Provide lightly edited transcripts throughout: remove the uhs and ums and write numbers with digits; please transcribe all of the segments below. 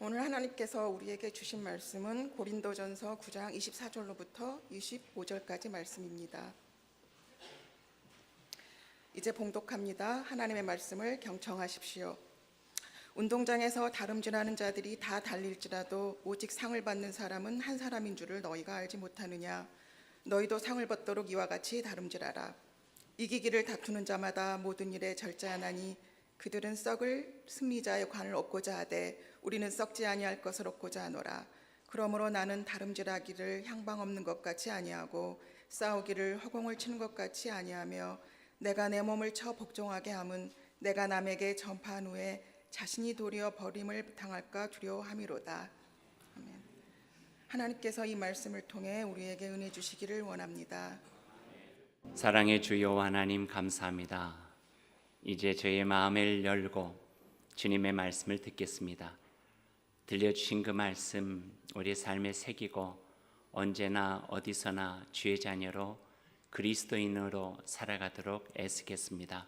오늘 하나님께서 우리에게 주신 말씀은 고린도전서 9장 24절로부터 25절까지 말씀입니다. 이제 봉독합니다. 하나님의 말씀을 경청하십시오. 운동장에서 다름질하는 자들이 다 달릴지라도 오직 상을 받는 사람은 한 사람인 줄을 너희가 알지 못하느냐? 너희도 상을 받도록 이와 같이 다름질하라. 이기기를 다투는 자마다 모든 일에 절제하나니 그들은 썩을 승리자의 관을 얻고자 하되 우리는 썩지 아니할 것을 얻고자 하노라. 그러므로 나는 다름질하기를 향방 없는 것 같이 아니하고 싸우기를 허공을 치는 것 같이 아니하며 내가 내 몸을 쳐 복종하게 함은 내가 남에게 전파한 후에 자신이 도리어 버림을 당할까 두려워함이로다. 아멘. 하나님께서 이 말씀을 통해 우리에게 은혜 주시기를 원합니다. 사랑의 주여 하나님 감사합니다. 이제 저의 마음을 열고 주님의 말씀을 듣겠습니다. 들려주신 그 말씀 우리 삶에 새기고 언제나 어디서나 주의 자녀로 그리스도인으로 살아가도록 애쓰겠습니다.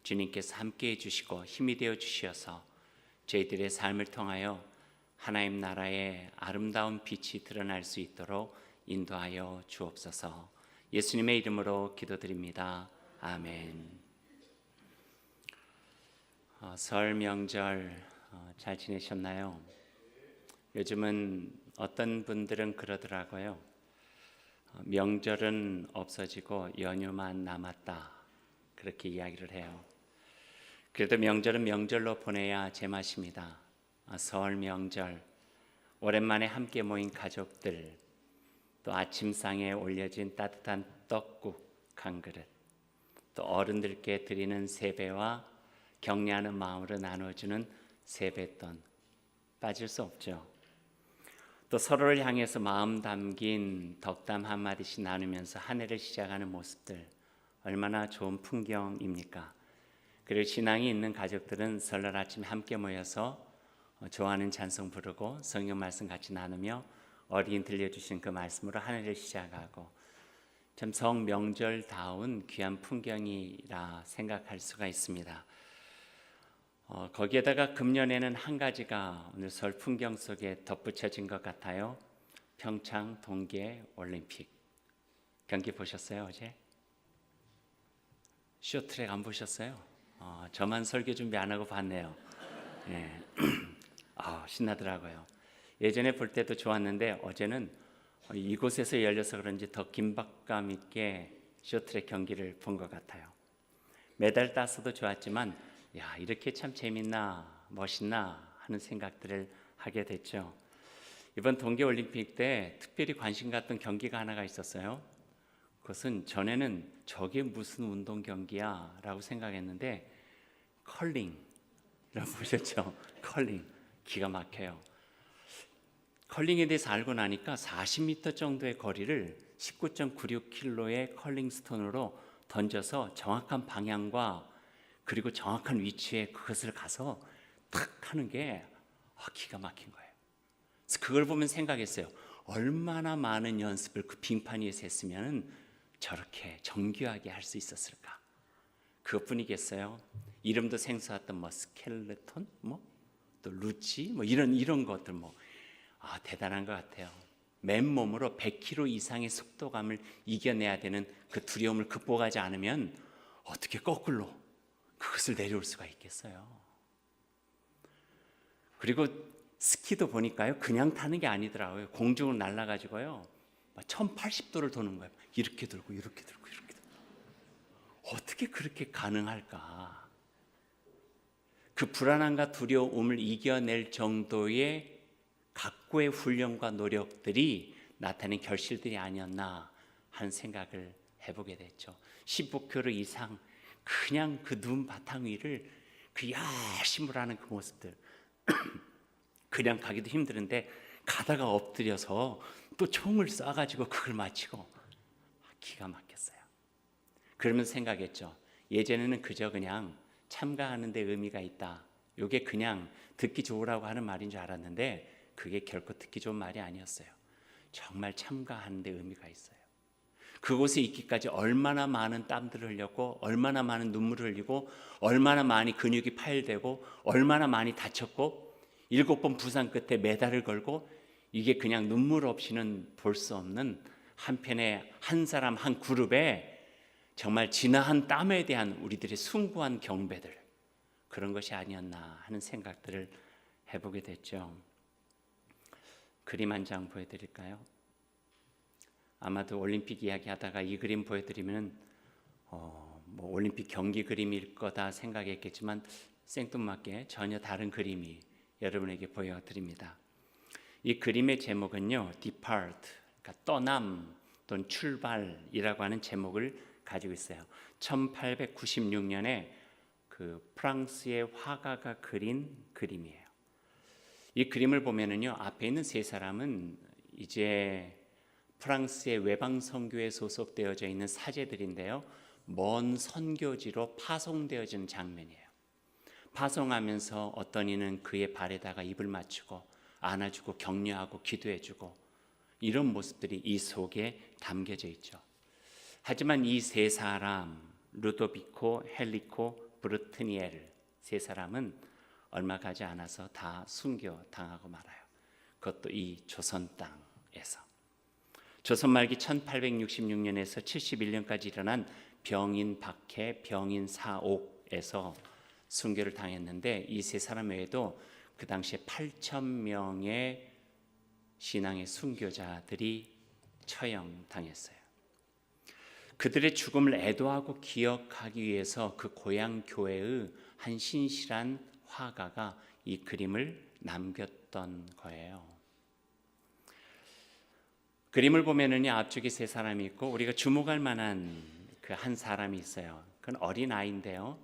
주님께서 함께해 주시고 힘이 되어 주셔서 저희들의 삶을 통하여 하나님 나라의 아름다운 빛이 드러날 수 있도록 인도하여 주옵소서. 예수님의 이름으로 기도드립니다. 아멘. 설 명절 잘 지내셨나요? 요즘은 어떤 분들은 그러더라고요. 명절은 없어지고 연휴만 남았다, 그렇게 이야기를 해요. 그래도 명절은 명절로 보내야 제맛입니다. 설 명절 오랜만에 함께 모인 가족들, 또 아침상에 올려진 따뜻한 떡국 한 그릇, 또 어른들께 드리는 세배와 격려하는 마음으로 나눠주는 세뱃돈, 빠질 수 없죠. 또 서로를 향해서 마음 담긴 덕담 한마디씩 나누면서 한 해를 시작하는 모습들, 얼마나 좋은 풍경입니까? 그리고 신앙이 있는 가족들은 설날 아침에 함께 모여서 좋아하는 찬송 부르고 성경 말씀 같이 나누며 어린이 들려주신 그 말씀으로 한 해를 시작하고, 참 성명절다운 귀한 풍경이라 생각할 수가 있습니다. 거기에다가 금년에는 한 가지가 오늘 설 풍경 속에 덧붙여진 것 같아요. 평창 동계 올림픽 경기 보셨어요? 어제? 쇼트랙 안 보셨어요? 저만 설교 준비 안 하고 봤네요. 네. 신나더라고요. 예전에 볼 때도 좋았는데 어제는 이곳에서 열려서 그런지 더 긴박감 있게 쇼트랙 경기를 본 것 같아요. 메달 따서도 좋았지만 이렇게 참 재밌나 멋있나 하는 생각들을 하게 됐죠. 이번 동계올림픽 때 특별히 관심 갔던 경기가 하나가 있었어요. 그것은 전에는 저게 무슨 운동 경기야 라고 생각했는데 컬링이라고 보셨죠? 컬링 기가 막혀요. 컬링에 대해서 알고 나니까 40m 정도의 거리를 19.96kg의 컬링 스톤으로 던져서 정확한 방향과 그리고 정확한 위치에 그것을 가서 탁 하는 게 기가 막힌 거예요. 그래서 그걸 보면 생각했어요. 얼마나 많은 연습을 그 빙판 위에서 했으면 저렇게 정교하게 할 수 있었을까? 그것뿐이겠어요. 이름도 생소했던 스켈레톤, 또 루치, 이런 것들 대단한 것 같아요. 맨몸으로 100km 이상의 속도감을 이겨내야 되는 그 두려움을 극복하지 않으면 어떻게 거꾸로 그것을 내려올 수가 있겠어요. 그리고 스키도 보니까요, 그냥 타는 게 아니더라고요. 공중으로 날아가지고요 1080도를 도는 거예요. 이렇게 들고 이렇게 들고 이렇게 들고. 어떻게 그렇게 가능할까? 그 불안함과 두려움을 이겨낼 정도의 각고의 훈련과 노력들이 나타낸 결실들이 아니었나 하는 생각을 해보게 됐죠. 15km 이상 그냥 그 눈 바탕 위를 그 열심히 하는 그 모습들 그냥 가기도 힘드는데 가다가 엎드려서 또 총을 쏴가지고 그걸 맞히고 기가 막혔어요. 그러면서 생각했죠. 예전에는 그저 그냥 참가하는 데 의미가 있다, 이게 그냥 듣기 좋으라고 하는 말인 줄 알았는데 그게 결코 듣기 좋은 말이 아니었어요. 정말 참가하는 데 의미가 있어요. 그곳에 있기까지 얼마나 많은 땀들을 흘렸고 얼마나 많은 눈물을 흘리고 얼마나 많이 근육이 파열되고 얼마나 많이 다쳤고 7번 부상 끝에 메달을 걸고 이게 그냥 눈물 없이는 볼 수 없는 한편의 한 사람 한 그룹의 정말 진화한 땀에 대한 우리들의 숭고한 경배들, 그런 것이 아니었나 하는 생각들을 해보게 됐죠. 그림 한 장 보여드릴까요? 아마도 올림픽 이야기하다가 이 그림 보여드리면 뭐 올림픽 경기 그림일 거다 생각했겠지만 생뚱맞게 전혀 다른 그림이 여러분에게 보여드립니다. 이 그림의 제목은요, Depart, 그러니까 떠남 또는 출발이라고 하는 제목을 가지고 있어요. 1896년에 그 프랑스의 화가가 그린 그림이에요. 이 그림을 보면은요, 앞에 있는 세 사람은 이제 프랑스의 외방 선교에 소속되어져 있는 사제들인데요, 먼 선교지로 파송되어지는 장면이에요. 파송하면서 어떤 이는 그의 발에다가 입을 맞추고 안아주고 격려하고 기도해주고, 이런 모습들이 이 속에 담겨져 있죠. 하지만 이 세 사람, 루도비코, 헬리코, 브루트니에르 세 사람은 얼마 가지 않아서 다 순교당하고 말아요. 그것도 이 조선 땅에서. 조선 말기 1866년에서 71년까지 일어난 병인 박해, 병인 사옥에서 순교를 당했는데, 이 세 사람 외에도 그 당시에 8,000명의 신앙의 순교자들이 처형당했어요. 그들의 죽음을 애도하고 기억하기 위해서 그 고향 교회의 한 신실한 화가가 이 그림을 남겼던 거예요. 그림을 보면은요, 앞쪽에 세 사람이 있고 우리가 주목할 만한 그 한 사람이 있어요. 그건 어린 아이인데요,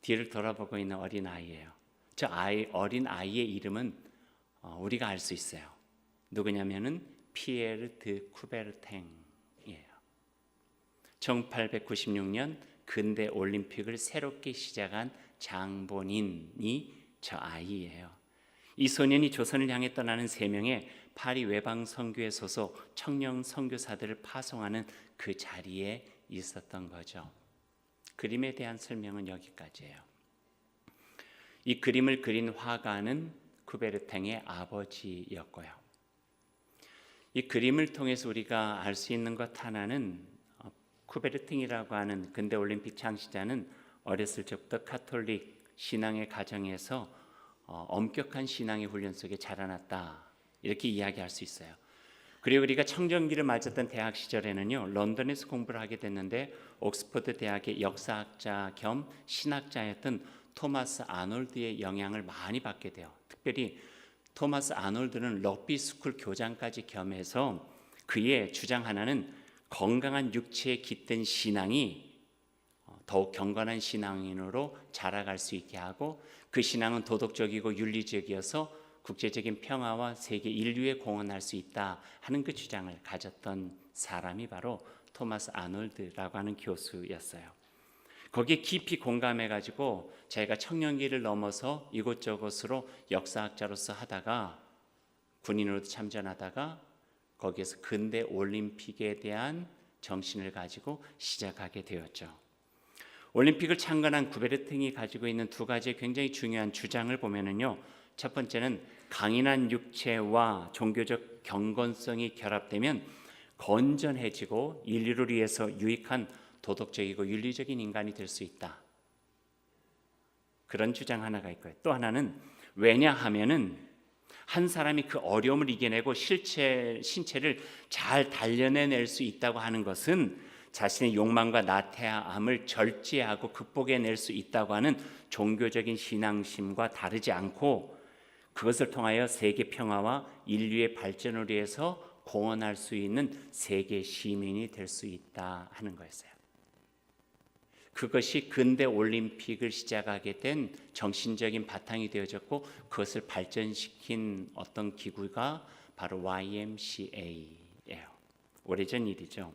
뒤를 돌아보고 있는 어린 아이예요. 저 어린 아이의 이름은 우리가 알 수 있어요. 누구냐면은 피에르 드 쿠베르탱이에요. 1896년 근대 올림픽을 새롭게 시작한 장본인이 저 아이예요. 이 소년이 조선을 향해 떠나는 3명의 파리 외방 선교회 소속 청년 선교사들을 파송하는 그 자리에 있었던 거죠. 그림에 대한 설명은 여기까지예요. 이 그림을 그린 화가는 쿠베르탱의 아버지였고요. 이 그림을 통해서 우리가 알 수 있는 것 하나는, 쿠베르탱이라고 하는 근대 올림픽 창시자는 어렸을 적부터 카톨릭 신앙의 가정에서 엄격한 신앙의 훈련 속에 자라났다, 이렇게 이야기할 수 있어요. 그리고 우리가 청정기를 맞았던 대학 시절에는요, 런던에서 공부를 하게 됐는데 옥스퍼드 대학의 역사학자 겸 신학자였던 토마스 아놀드의 영향을 많이 받게 돼요. 특별히 토마스 아놀드는 럭비 스쿨 교장까지 겸해서 그의 주장 하나는 건강한 육체에 깃든 신앙이 더욱 경건한 신앙인으로 자라갈 수 있게 하고, 그 신앙은 도덕적이고 윤리적이어서 국제적인 평화와 세계 인류에 공헌할 수 있다 하는 그 주장을 가졌던 사람이 바로 토마스 아놀드라고 하는 교수였어요. 거기에 깊이 공감해가지고 자기가 청년기를 넘어서 이곳저곳으로 역사학자로서 하다가 군인으로도 참전하다가 거기에서 근대 올림픽에 대한 정신을 가지고 시작하게 되었죠. 올림픽을 창건한 쿠베르탱이 가지고 있는 2가지의 굉장히 중요한 주장을 보면은요, 첫 번째는 강인한 육체와 종교적 경건성이 결합되면 건전해지고 인류를 위해서 유익한 도덕적이고 윤리적인 인간이 될 수 있다, 그런 주장 하나가 있고요. 또 하나는, 왜냐하면은 한 사람이 그 어려움을 이겨내고 신체를 잘 단련해낼 수 있다고 하는 것은 자신의 욕망과 나태함을 절제하고 극복해낼 수 있다고 하는 종교적인 신앙심과 다르지 않고, 그것을 통하여 세계 평화와 인류의 발전을 위해서 공헌할 수 있는 세계 시민이 될 수 있다 하는 거였어요. 그것이 근대 올림픽을 시작하게 된 정신적인 바탕이 되어졌고, 그것을 발전시킨 어떤 기구가 바로 YMCA예요. 오래전 일이죠.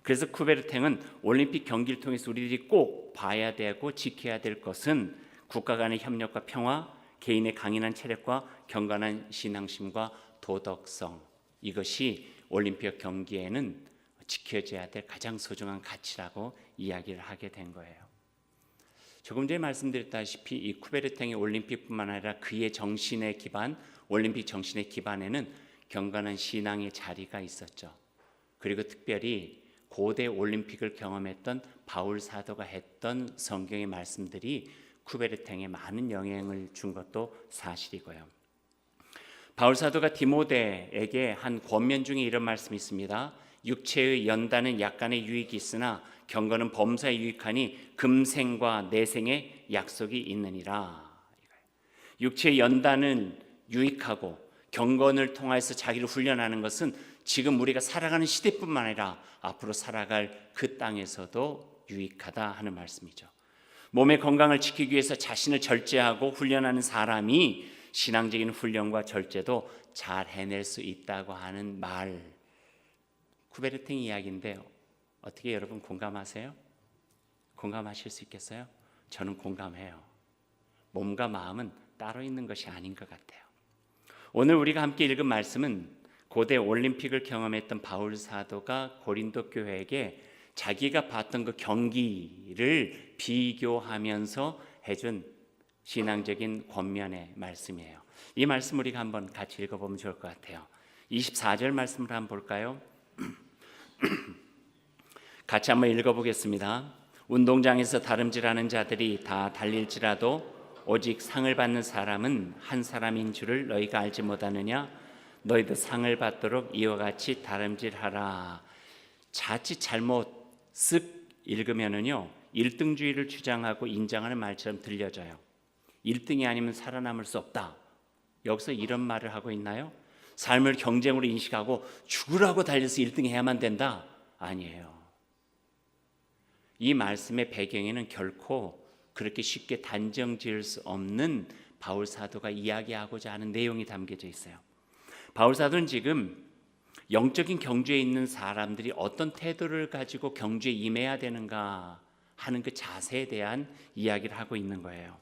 그래서 쿠베르탱은 올림픽 경기를 통해서 우리들이 꼭 봐야 되고 지켜야 될 것은 국가 간의 협력과 평화, 개인의 강인한 체력과 경건한 신앙심과 도덕성, 이것이 올림픽 경기에는 지켜져야 될 가장 소중한 가치라고 이야기를 하게 된 거예요. 조금 전에 말씀드렸다시피 이 쿠베르탱의 올림픽뿐만 아니라 그의 정신의 기반, 올림픽 정신의 기반에는 경건한 신앙의 자리가 있었죠. 그리고 특별히 고대 올림픽을 경험했던 바울 사도가 했던 성경의 말씀들이 쿠베르탱에 많은 영향을 준 것도 사실이고요. 바울 사도가 디모데에게 한 권면 중에 이런 말씀이 있습니다. 육체의 연단은 약간의 유익이 있으나 경건은 범사에 유익하니 금생과 내생의 약속이 있느니라. 육체의 연단은 유익하고 경건을 통해서 자기를 훈련하는 것은 지금 우리가 살아가는 시대뿐만 아니라 앞으로 살아갈 그 땅에서도 유익하다 하는 말씀이죠. 몸의 건강을 지키기 위해서 자신을 절제하고 훈련하는 사람이 신앙적인 훈련과 절제도 잘 해낼 수 있다고 하는 말, 쿠베르탱 이야기인데 어떻게 여러분 공감하세요? 공감하실 수 있겠어요? 저는 공감해요. 몸과 마음은 따로 있는 것이 아닌 것 같아요. 오늘 우리가 함께 읽은 말씀은 고대 올림픽을 경험했던 바울 사도가 고린도 교회에게 자기가 봤던 그 경기를 비교하면서 해준 신앙적인 권면의 말씀이에요. 이 말씀 우리가 한번 같이 읽어보면 좋을 것 같아요. 24절 말씀을 한번 볼까요? 같이 한번 읽어보겠습니다. 운동장에서 다름질하는 자들이 다 달릴지라도 오직 상을 받는 사람은 한 사람인 줄을 너희가 알지 못하느냐? 너희도 상을 받도록 이와 같이 다름질하라. 자칫 잘못 쓱 읽으면은요 1등주의를 주장하고 인정하는 말처럼 들려져요. 1등이 아니면 살아남을 수 없다. 여기서 이런 말을 하고 있나요? 삶을 경쟁으로 인식하고 죽으라고 달려서 1등 해야만 된다? 아니에요. 이 말씀의 배경에는 결코 그렇게 쉽게 단정 지을 수 없는 바울 사도가 이야기하고자 하는 내용이 담겨져 있어요. 바울 사도는 지금 영적인 경주에 있는 사람들이 어떤 태도를 가지고 경주에 임해야 되는가 하는 그 자세에 대한 이야기를 하고 있는 거예요.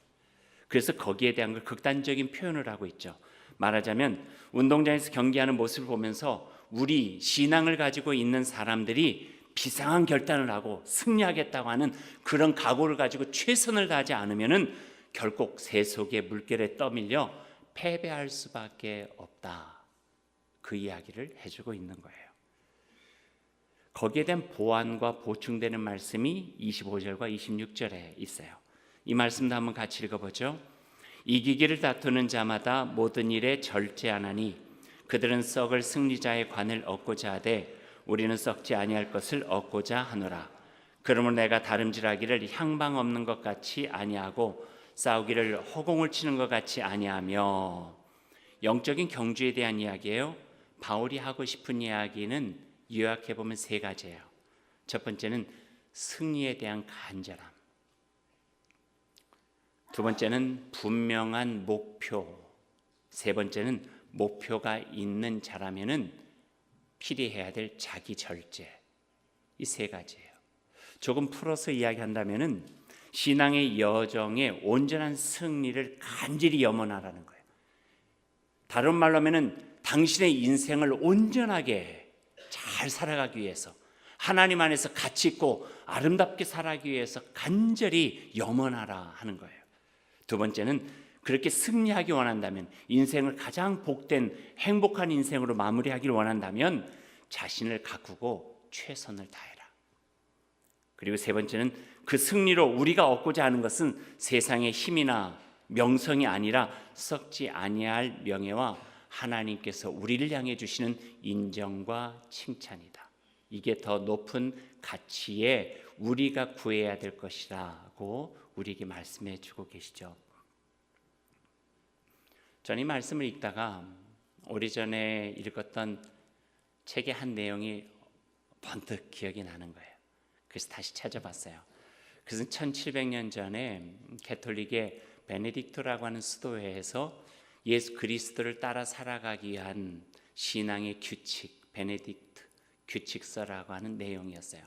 그래서 거기에 대한 걸 극단적인 표현을 하고 있죠. 말하자면 운동장에서 경기하는 모습을 보면서 우리 신앙을 가지고 있는 사람들이 비상한 결단을 하고 승리하겠다고 하는 그런 각오를 가지고 최선을 다하지 않으면은 결국 세속의 물결에 떠밀려 패배할 수밖에 없다. 그 이야기를 해주고 있는 거예요. 거기에 대한 보완과 보충되는 말씀이 25절과 26절에 있어요. 이 말씀도 한번 같이 읽어보죠. 이기기를 다투는 자마다 모든 일에 절제하나니 그들은 썩을 승리자의 관을 얻고자 하되 우리는 썩지 아니할 것을 얻고자 하노라. 그러므로 내가 다름질하기를 향방 없는 것 같이 아니하고 싸우기를 허공을 치는 것 같이 아니하며. 영적인 경주에 대한 이야기예요. 바울이 하고 싶은 이야기는 요약해보면 세 가지예요. 첫 번째는 승리에 대한 간절함, 두 번째는 분명한 목표, 세 번째는 목표가 있는 자라면은 필요해야 될 자기 절제. 이 세 가지예요. 조금 풀어서 이야기한다면은 신앙의 여정에 온전한 승리를 간절히 염원하라는 거예요. 다른 말로 하면은 당신의 인생을 온전하게 잘 살아가기 위해서, 하나님 안에서 가치 있고 아름답게 살아가기 위해서 간절히 염원하라 하는 거예요. 두 번째는 그렇게 승리하기 원한다면, 인생을 가장 복된 행복한 인생으로 마무리하기를 원한다면 자신을 가꾸고 최선을 다해라. 그리고 세 번째는 그 승리로 우리가 얻고자 하는 것은 세상의 힘이나 명성이 아니라 썩지 아니할 명예와 하나님께서 우리를 향해 주시는 인정과 칭찬이다. 이게 더 높은 가치에 우리가 구해야 될 것이라고 우리에게 말씀해 주고 계시죠. 저는 이 말씀을 읽다가 오래전에 읽었던 책의 한 내용이 번뜩 기억이 나는 거예요. 그래서 다시 찾아봤어요. 그것은 1700년 전에 가톨릭의 베네딕토라고 하는 수도회에서 예수 그리스도를 따라 살아가기 위한 신앙의 규칙, 베네딕트 규칙서라고 하는 내용이었어요.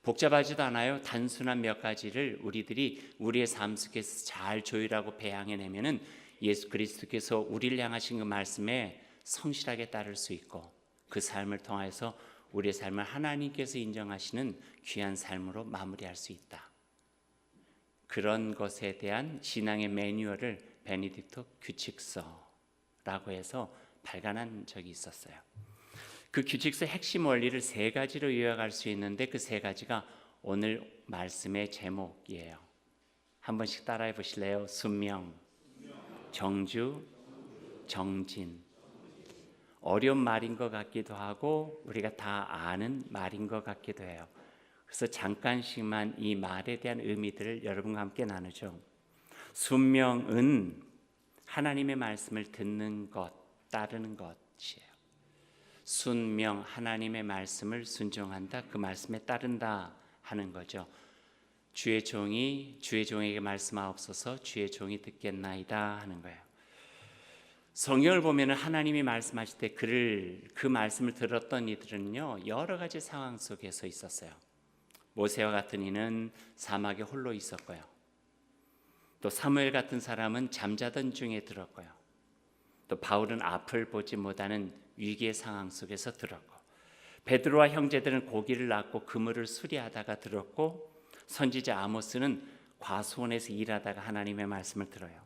복잡하지도 않아요. 단순한 몇 가지를 우리들이 우리의 삶 속에서 잘 조율하고 배양해내면은 예수 그리스도께서 우리를 향하신 그 말씀에 성실하게 따를 수 있고, 그 삶을 통해서 우리의 삶을 하나님께서 인정하시는 귀한 삶으로 마무리할 수 있다. 그런 것에 대한 신앙의 매뉴얼을 베네딕토 규칙서라고 해서 발간한 적이 있었어요. 그 규칙서 핵심 원리를 세 가지로 요약할 수 있는데 그 세 가지가 오늘 말씀의 제목이에요. 한 번씩 따라해 보실래요? 순명, 정주, 정진. 어려운 말인 것 같기도 하고 우리가 다 아는 말인 것 같기도 해요. 그래서 잠깐씩만 이 말에 대한 의미들을 여러분과 함께 나누죠. 순명은 하나님의 말씀을 듣는 것, 따르는 것이에요. 순명, 하나님의 말씀을 순종한다, 그 말씀에 따른다 하는 거죠. 주의 종에게 말씀하옵소서, 주의 종이 듣겠나이다 하는 거예요. 성경을 보면 하나님이 말씀하실 때 그 말씀을 들었던 이들은요, 여러 가지 상황 속에서 있었어요. 모세와 같은 이는 사막에 홀로 있었고요. 또 사무엘 같은 사람은 잠자던 중에 들었고요. 또 바울은 앞을 보지 못하는 위기의 상황 속에서 들었고, 베드로와 형제들은 고기를 낚고 그물을 수리하다가 들었고, 선지자 아모스는 과수원에서 일하다가 하나님의 말씀을 들어요.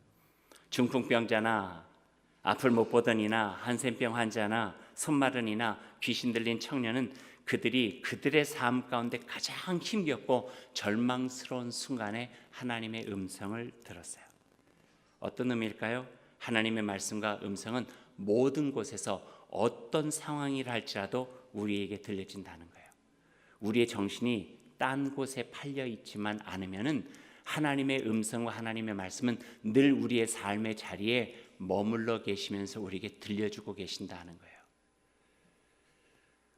중풍병자나 앞을 못 보던 이나 한센병 환자나 손마른 이나 귀신 들린 청년은 그들의 삶 가운데 가장 힘겹고 절망스러운 순간에 하나님의 음성을 들었어요. 어떤 의미일까요? 하나님의 말씀과 음성은 모든 곳에서 어떤 상황이라 할지라도 우리에게 들려진다는 거예요. 우리의 정신이 딴 곳에 팔려 있지만 않으면은 하나님의 음성과 하나님의 말씀은 늘 우리의 삶의 자리에 머물러 계시면서 우리에게 들려주고 계신다는 거예요.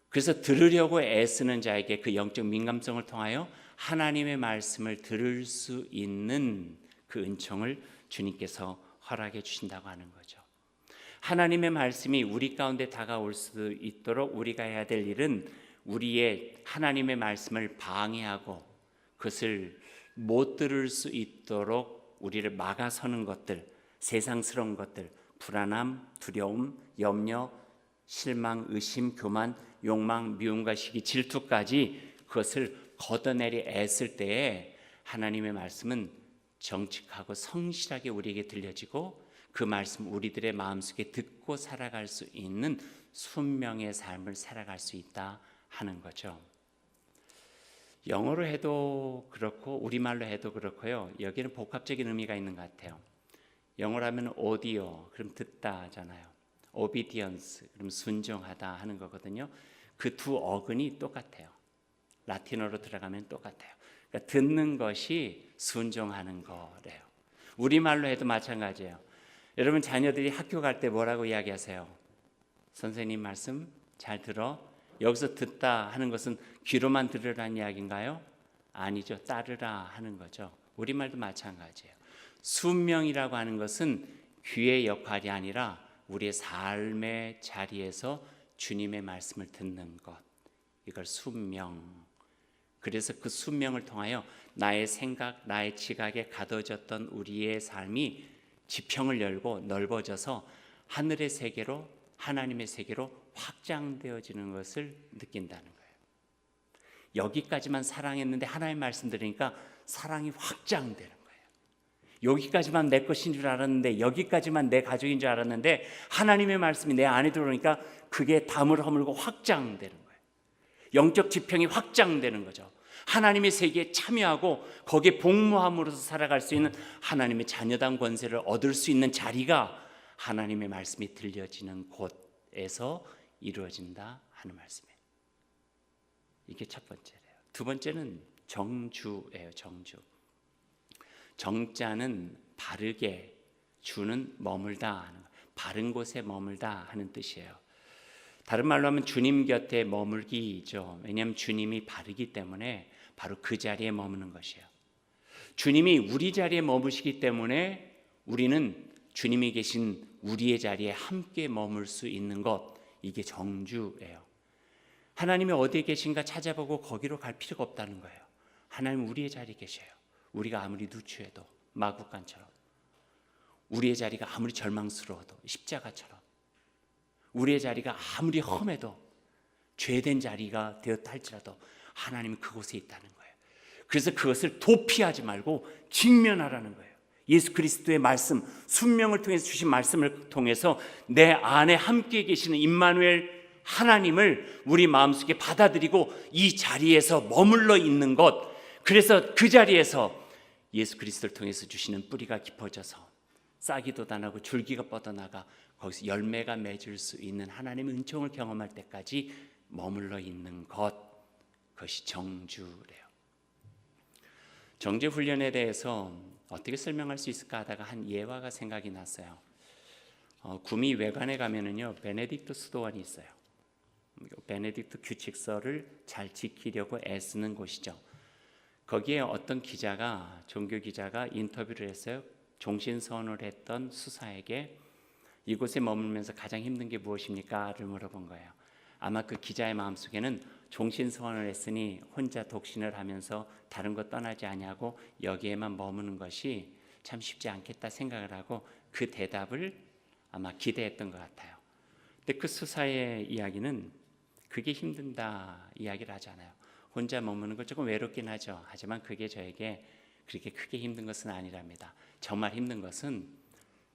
그래서 들으려고 애쓰는 자에게 그 영적 민감성을 통하여 하나님의 말씀을 들을 수 있는 그 은총을 주님께서 허락해 주신다고 하는 거죠. 하나님의 말씀이 우리 가운데 다가올 수 있도록 우리가 해야 될 일은 우리의 하나님의 말씀을 방해하고 그것을 못 들을 수 있도록 우리를 막아서는 것들, 세상스러운 것들, 불안함, 두려움, 염려, 실망, 의심, 교만, 욕망, 미움과 시기, 질투까지 그것을 걷어내려 애쓸 때에 하나님의 말씀은 정직하고 성실하게 우리에게 들려지고 그 말씀 우리들의 마음속에 듣고 살아갈 수 있는 순명의 삶을 살아갈 수 있다 하는 거죠. 영어로 해도 그렇고 우리말로 해도 그렇고요. 여기는 복합적인 의미가 있는 것 같아요. 영어로 하면 audio, 그럼 듣다 하잖아요. obedience, 그럼 순종하다 하는 거거든요. 그 두 어근이 똑같아요. 라틴어로 들어가면 똑같아요. 그러니까 듣는 것이 순종하는 거래요. 우리말로 해도 마찬가지예요. 여러분 자녀들이 학교 갈 때 뭐라고 이야기하세요? 선생님 말씀 잘 들어. 여기서 듣다 하는 것은 귀로만 들으라는 이야기인가요? 아니죠. 따르라 하는 거죠. 우리말도 마찬가지예요. 순명이라고 하는 것은 귀의 역할이 아니라 우리의 삶의 자리에서 주님의 말씀을 듣는 것, 이걸 순명. 그래서 그 순명을 통하여 나의 생각, 나의 지각에 가둬졌던 우리의 삶이 지평을 열고 넓어져서 하늘의 세계로, 하나님의 세계로 확장되어지는 것을 느낀다는 거예요. 여기까지만 사랑했는데 하나님 말씀 들으니까 사랑이 확장되는 거예요. 여기까지만 내 것인 줄 알았는데, 여기까지만 내 가족인 줄 알았는데 하나님의 말씀이 내 안에 들어오니까 그게 담을 허물고 확장되는 거예요. 영적 지평이 확장되는 거죠. 하나님의 세계에 참여하고 거기에 복무함으로써 살아갈 수 있는 하나님의 자녀당 권세를 얻을 수 있는 자리가 하나님의 말씀이 들려지는 곳에서 이루어진다 하는 말씀이에요. 이게 첫 번째래요. 두 번째는 정주예요. 정주. 정자는 바르게, 주는 머물다 하는 거. 바른 곳에 머물다 하는 뜻이에요. 다른 말로 하면 주님 곁에 머물기죠. 왜냐하면 주님이 바르기 때문에 바로 그 자리에 머무는 것이에요. 주님이 우리 자리에 머무시기 때문에 우리는 주님이 계신 우리의 자리에 함께 머물 수 있는 것, 이게 정주예요. 하나님이 어디에 계신가 찾아보고 거기로 갈 필요가 없다는 거예요. 하나님 우리의 자리에 계셔요. 우리가 아무리 누추해도, 마구간처럼, 우리의 자리가 아무리 절망스러워도, 십자가처럼, 우리의 자리가 아무리 험해도, 죄된 자리가 되었다 할지라도 하나님은 그곳에 있다는 거예요. 그래서 그것을 도피하지 말고 직면하라는 거예요. 예수 그리스도의 말씀, 순명을 통해서 주신 말씀을 통해서 내 안에 함께 계시는 임마누엘 하나님을 우리 마음속에 받아들이고 이 자리에서 머물러 있는 것, 그래서 그 자리에서 예수 그리스도를 통해서 주시는 뿌리가 깊어져서 싹이 돋아나고 줄기가 뻗어나가 거기서 열매가 맺을 수 있는 하나님의 은총을 경험할 때까지 머물러 있는 것, 그것이 정주래요. 정죄 훈련에 대해서 어떻게 설명할 수 있을까 하다가 한 예화가 생각이 났어요. 구미 외관에 가면은요 베네딕토 수도원이 있어요. 베네딕토 규칙서를 잘 지키려고 애쓰는 곳이죠. 거기에 어떤 기자가, 종교 기자가 인터뷰를 했어요. 종신선언을 했던 수사에게 이곳에 머물면서 가장 힘든 게 무엇입니까?를 물어본 거예요. 아마 그 기자의 마음속에는 종신선언을 했으니 혼자 독신을 하면서 다른 것 떠나지 아니하고 여기에만 머무는 것이 참 쉽지 않겠다 생각을 하고 그 대답을 아마 기대했던 것 같아요. 근데 그 수사의 이야기는 그게 힘든다 이야기를 하잖아요. 혼자 머무는 거 조금 외롭긴 하죠. 하지만 그게 저에게 그렇게 크게 힘든 것은 아니랍니다. 정말 힘든 것은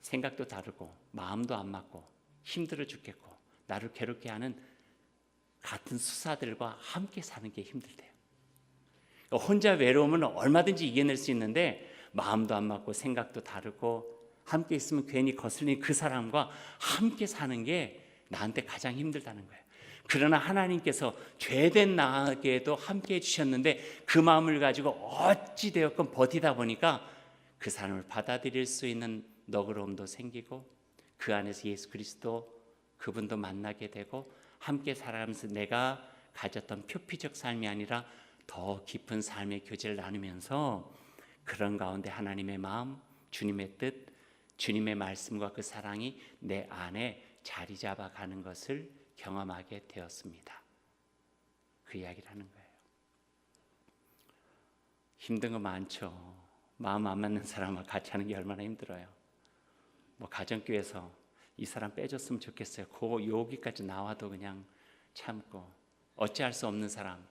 생각도 다르고 마음도 안 맞고 힘들어 죽겠고 나를 괴롭게 하는 같은 수사들과 함께 사는 게 힘들대요. 혼자 외로움은 얼마든지 이겨낼 수 있는데 마음도 안 맞고 생각도 다르고 함께 있으면 괜히 거슬리는 그 사람과 함께 사는 게 나한테 가장 힘들다는 거예요. 그러나 하나님께서 죄된 나에게도 함께 해주셨는데 그 마음을 가지고 어찌되었건 버티다 보니까 그 사람을 받아들일 수 있는 너그러움도 생기고 그 안에서 예수 그리스도 그분도 만나게 되고 함께 살아가면서 내가 가졌던 표피적 삶이 아니라 더 깊은 삶의 교제를 나누면서 그런 가운데 하나님의 마음, 주님의 뜻, 주님의 말씀과 그 사랑이 내 안에 자리 잡아가는 것을 경험하게 되었습니다. 그 이야기를 하는 거예요. 힘든 거 많죠. 마음 안 맞는 사람과 같이 하는 게 얼마나 힘들어요. 뭐 가정교회에서 이 사람 빼줬으면 좋겠어요. 그 여기까지 나와도 그냥 참고 어찌할 수 없는 사람,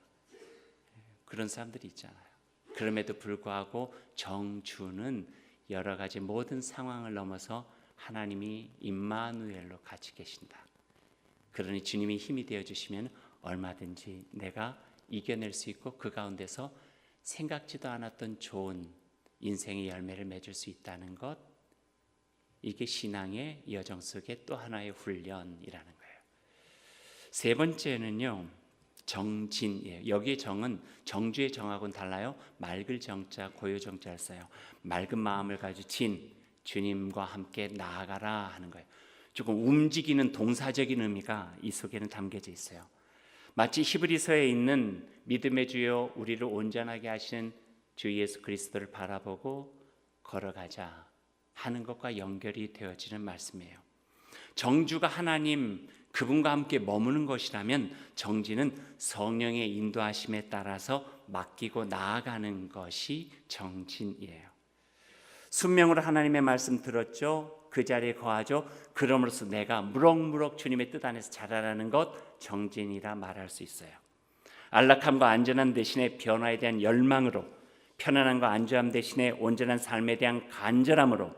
그런 사람들이 있잖아요. 그럼에도 불구하고 정주는 여러 가지 모든 상황을 넘어서 하나님이 임마누엘로 같이 계신다. 그러니 주님이 힘이 되어주시면 얼마든지 내가 이겨낼 수 있고 그 가운데서 생각지도 않았던 좋은 인생의 열매를 맺을 수 있다는 것, 이게 신앙의 여정 속의 또 하나의 훈련이라는 거예요. 세 번째는요, 정진이에요. 여기의 정은 정주의 정하고는 달라요. 맑을 정자, 고요 정자를 써요. 맑은 마음을 가지고 주님과 함께 나아가라 하는 거예요. 조금 움직이는 동사적인 의미가 이 속에는 담겨져 있어요. 마치 히브리서에 있는 믿음의 주여 우리를 온전하게 하시는 주 예수 그리스도를 바라보고 걸어가자 하는 것과 연결이 되어지는 말씀이에요. 정주가 하나님 그분과 함께 머무는 것이라면 정진은 성령의 인도하심에 따라서 맡기고 나아가는 것이 정진이에요. 순명으로 하나님의 말씀 들었죠. 그 자리에 거하죠. 그럼으로써 내가 무럭무럭 주님의 뜻 안에서 자라라는 것, 정진이라 말할 수 있어요. 안락함과 안전함 대신에 변화에 대한 열망으로, 편안함과 안주함 대신에 온전한 삶에 대한 간절함으로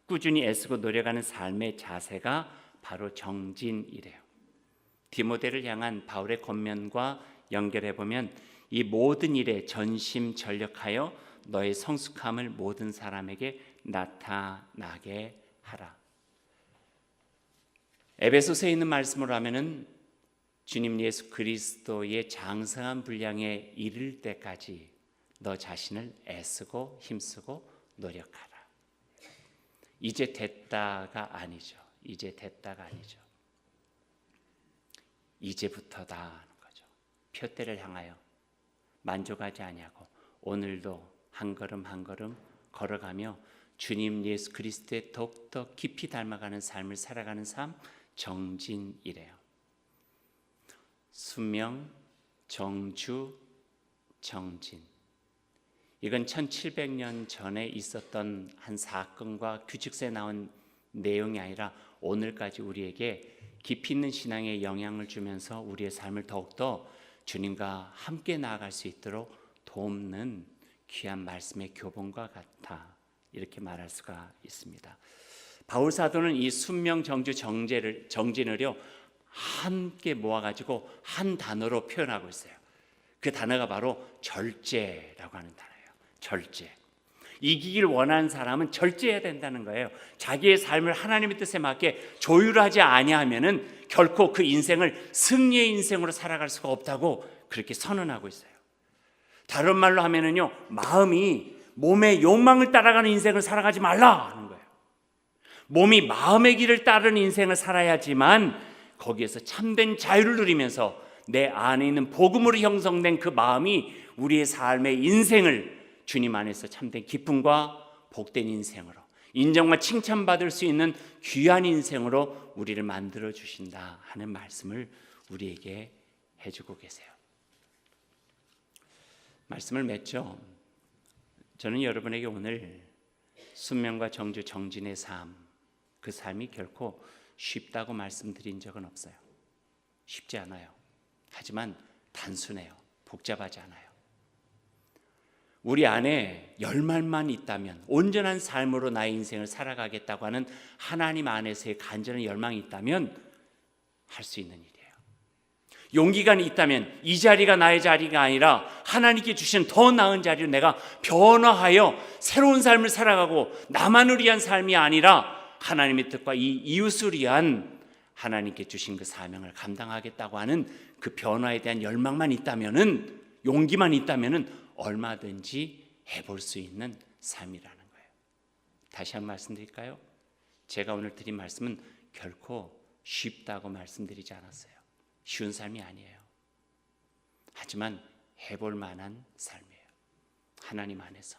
꾸준히 애쓰고 노력하는 삶의 자세가 바로 정진이래요. 디모데를 향한 바울의 권면과 연결해 보면 이 모든 일에 전심전력하여 너의 성숙함을 모든 사람에게 나타나게 하라. 에베소서에 있는 말씀으로 하면은 주님 예수 그리스도의 장성한 분량에 이를 때까지 너 자신을 애쓰고 힘쓰고 노력하라. 이제 됐다가 아니죠. 이제 됐다가 아니죠. 이제부터다 하는 거죠. 표대를 향하여 만족하지 아니하고 오늘도 한 걸음 한 걸음 걸어가며 주님 예수 그리스도의 더욱더 깊이 닮아가는 삶을 살아가는 삶, 정진이래요. 순명, 정주, 정진. 이건 1700년 전에 있었던 한 사건과 규칙서에 나온 내용이 아니라 오늘까지 우리에게 깊이 있는 신앙에 영향을 주면서 우리의 삶을 더욱더 주님과 함께 나아갈 수 있도록 돕는 귀한 말씀의 교본과 같아 이렇게 말할 수가 있습니다. 바울 사도는 이 순명 정주 정진을요 함께 모아가지고 한 단어로 표현하고 있어요. 그 단어가 바로 절제라고 하는 단어예요. 절제. 이기길 원하는 사람은 절제해야 된다는 거예요. 자기의 삶을 하나님의 뜻에 맞게 조율하지 아니하면은 결코 그 인생을 승리의 인생으로 살아갈 수가 없다고 그렇게 선언하고 있어요. 다른 말로 하면은요, 마음이 몸의 욕망을 따라가는 인생을 살아가지 말라 하는 거예요. 몸이 마음의 길을 따르는 인생을 살아야지만 거기에서 참된 자유를 누리면서 내 안에 있는 복음으로 형성된 그 마음이 우리의 삶의 인생을 주님 안에서 참된 기쁨과 복된 인생으로, 인정과 칭찬받을 수 있는 귀한 인생으로 우리를 만들어 주신다 하는 말씀을 우리에게 해주고 계세요. 말씀을 맺죠. 저는 여러분에게 오늘 순명과 정주 정진의 삶, 그 삶이 결코 쉽다고 말씀드린 적은 없어요. 쉽지 않아요. 하지만 단순해요. 복잡하지 않아요. 우리 안에 열말만 있다면, 온전한 삶으로 나의 인생을 살아가겠다고 하는 하나님 안에서의 간절한 열망이 있다면 할 수 있는 일이에요. 용기가 있다면 이 자리가 나의 자리가 아니라 하나님께 주신 더 나은 자리로 내가 변화하여 새로운 삶을 살아가고 나만을 위한 삶이 아니라 하나님의 뜻과 이 이웃을 위한 하나님께 주신 그 사명을 감당하겠다고 하는 그 변화에 대한 열망만 있다면은, 용기만 있다면은 얼마든지 해볼 수 있는 삶이라는 거예요. 다시 한번 말씀드릴까요? 제가 오늘 드린 말씀은 결코 쉽다고 말씀드리지 않았어요. 쉬운 삶이 아니에요. 하지만 해볼 만한 삶이에요. 하나님 안에서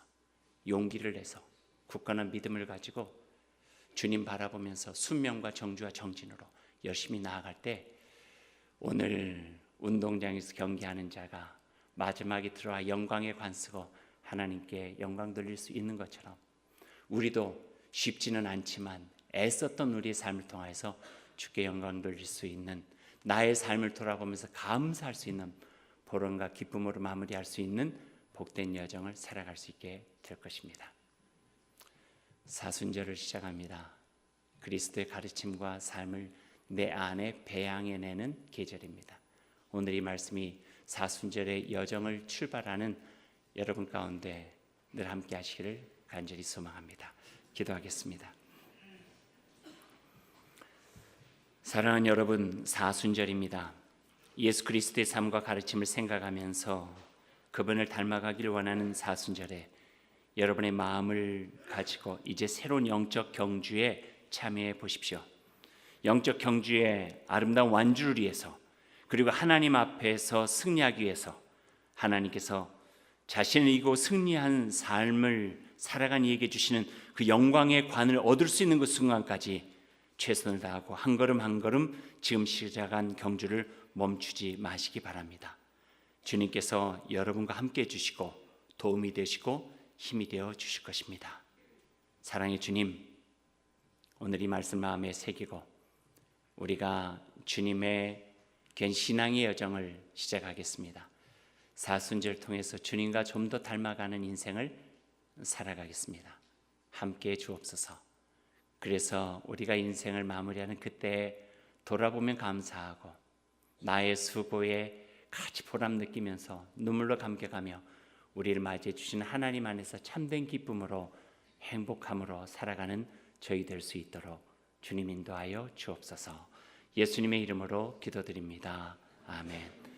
용기를 내서 굳건한 믿음을 가지고 주님 바라보면서 순명과 정주와 정진으로 열심히 나아갈 때, 오늘 운동장에서 경기하는 자가 마지막에 들어와 영광에 관쓰고 하나님께 영광 돌릴 수 있는 것처럼, 우리도 쉽지는 않지만 애썼던 우리의 삶을 통해서 주께 영광 돌릴 수 있는, 나의 삶을 돌아보면서 감사할 수 있는, 보람과 기쁨으로 마무리할 수 있는 복된 여정을 살아갈 수 있게 될 것입니다. 사순절을 시작합니다. 그리스도의 가르침과 삶을 내 안에 배양해내는 계절입니다. 오늘 이 말씀이 사순절의 여정을 출발하는 여러분 가운데 늘 함께 하시기를 간절히 소망합니다. 기도하겠습니다. 사랑하는 여러분, 사순절입니다. 예수 그리스도의 삶과 가르침을 생각하면서 그분을 닮아가기를 원하는 사순절에 여러분의 마음을 가지고 이제 새로운 영적 경주에 참여해 보십시오. 영적 경주의 아름다운 완주를 위해서, 그리고 하나님 앞에서 승리하기 위해서 하나님께서 자신을 이기고 승리한 삶을 살아간 이에게 주시는 그 영광의 관을 얻을 수 있는 그 순간까지 최선을 다하고 한 걸음 한 걸음 지금 시작한 경주를 멈추지 마시기 바랍니다. 주님께서 여러분과 함께 해주시고 도움이 되시고 힘이 되어 주실 것입니다. 사랑의 주님, 오늘 이 말씀 마음에 새기고 우리가 주님의 된 신앙의 여정을 시작하겠습니다. 사순절 통해서 주님과 좀 더 닮아가는 인생을 살아가겠습니다. 함께해 주옵소서. 그래서 우리가 인생을 마무리하는 그때 돌아보면 감사하고 나의 수고에 같이 보람 느끼면서 눈물로 감격하며 우리를 맞이해 주시는 하나님 안에서 참된 기쁨으로 행복함으로 살아가는 저희 될 수 있도록 주님 인도하여 주옵소서. 예수님의 이름으로 기도드립니다. 아멘.